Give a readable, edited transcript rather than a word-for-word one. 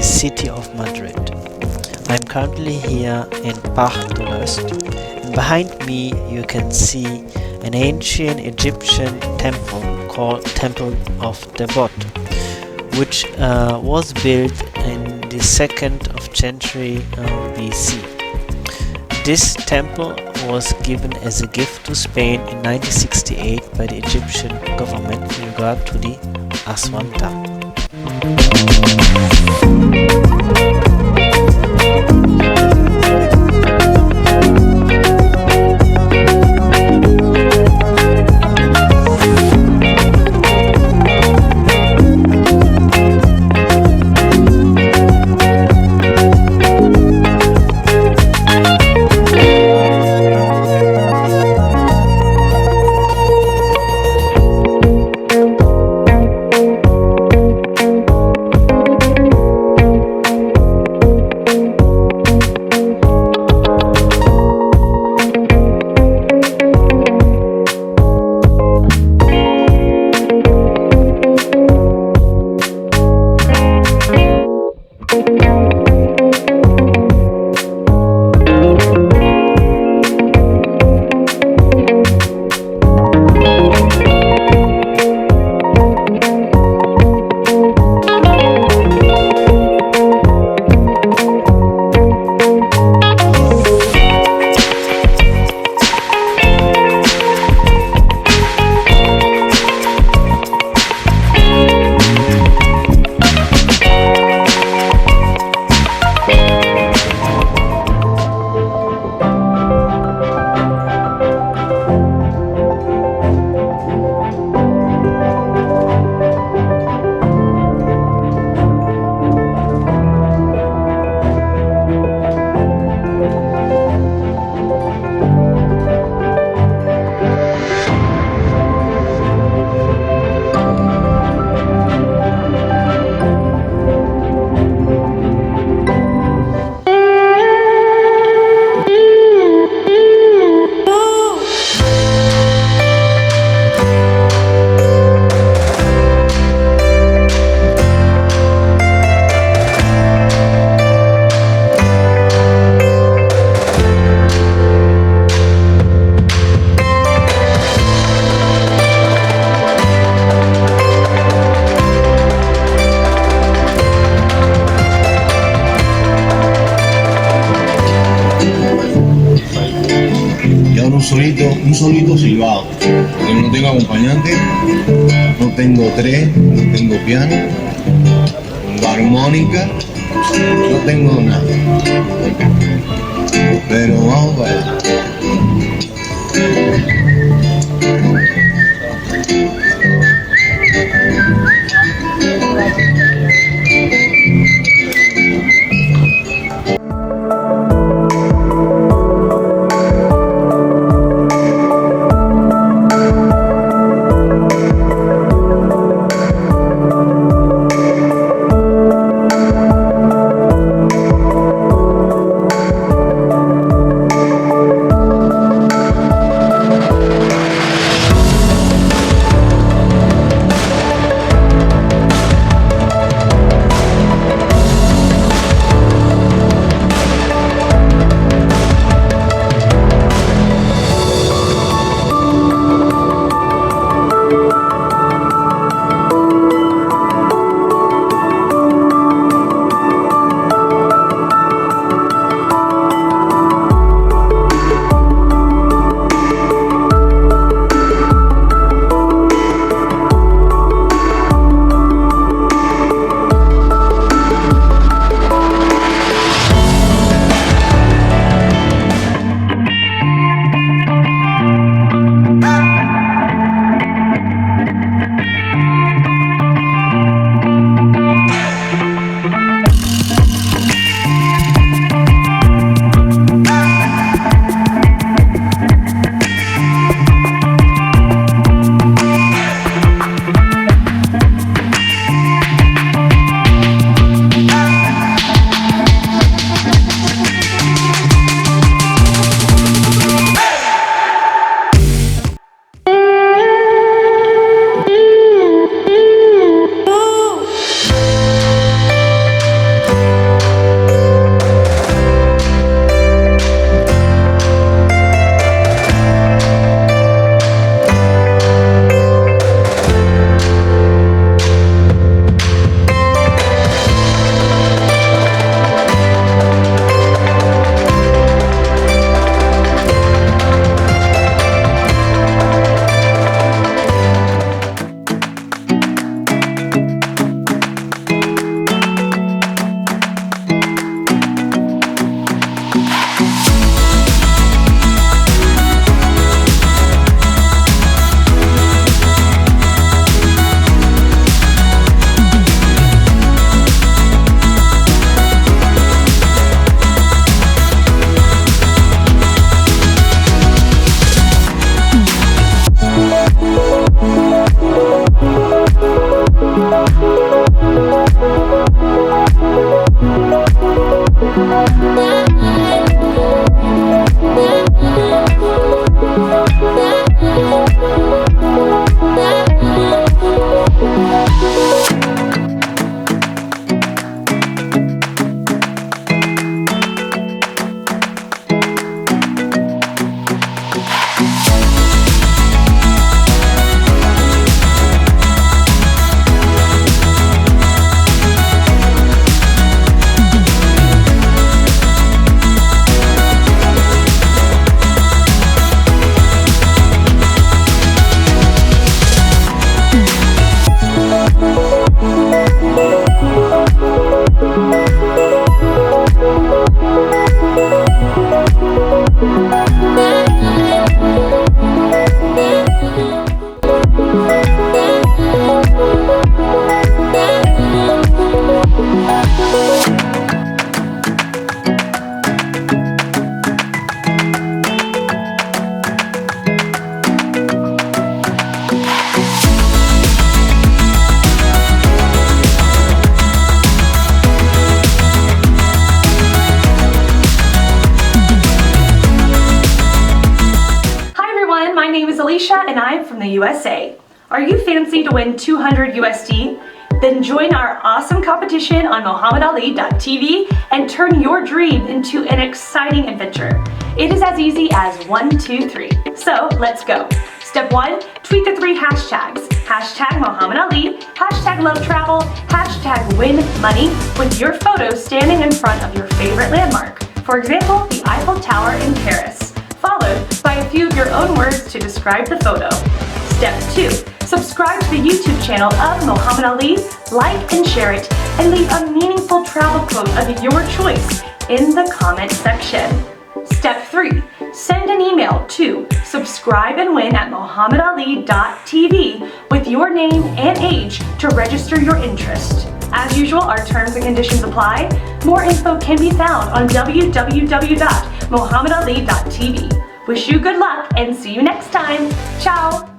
the city of Madrid. I'm currently here in Parc de l'Ost. Behind me you can see an ancient Egyptian temple called Temple of Debod, which was built in the 2nd of century BC. This temple was given as a gift to Spain in 1968 by the Egyptian government in regard to the Aswan Dam. Un solito silbado, porque no tengo acompañante, no tengo tres, no tengo piano, no tengo armónica, no tengo nada. Pero vamos para allá. live from the USA. Are you fancy to win 200 USD? Then join our awesome competition on MohammedAli.tv and turn your dream into an exciting adventure. It is as easy as 1, 2, 3. So let's go. Step 1, tweet the 3 hashtags. Hashtag Muhammad Ali, hashtag love travel, hashtag win money with your photo standing in front of your favorite landmark. For example, the Eiffel Tower in Paris, followed by a few of your own words to describe the photo. Step 2, subscribe to the YouTube channel of Muhammad Ali, like and share it, and leave a meaningful travel quote of your choice in the comment section. Step 3, send an email to subscribeandwin@mohammedali.tv with your name and age to register your interest. As usual, our terms and conditions apply. More info can be found on www.mohammedali.tv. Wish you good luck and see you next time. Ciao!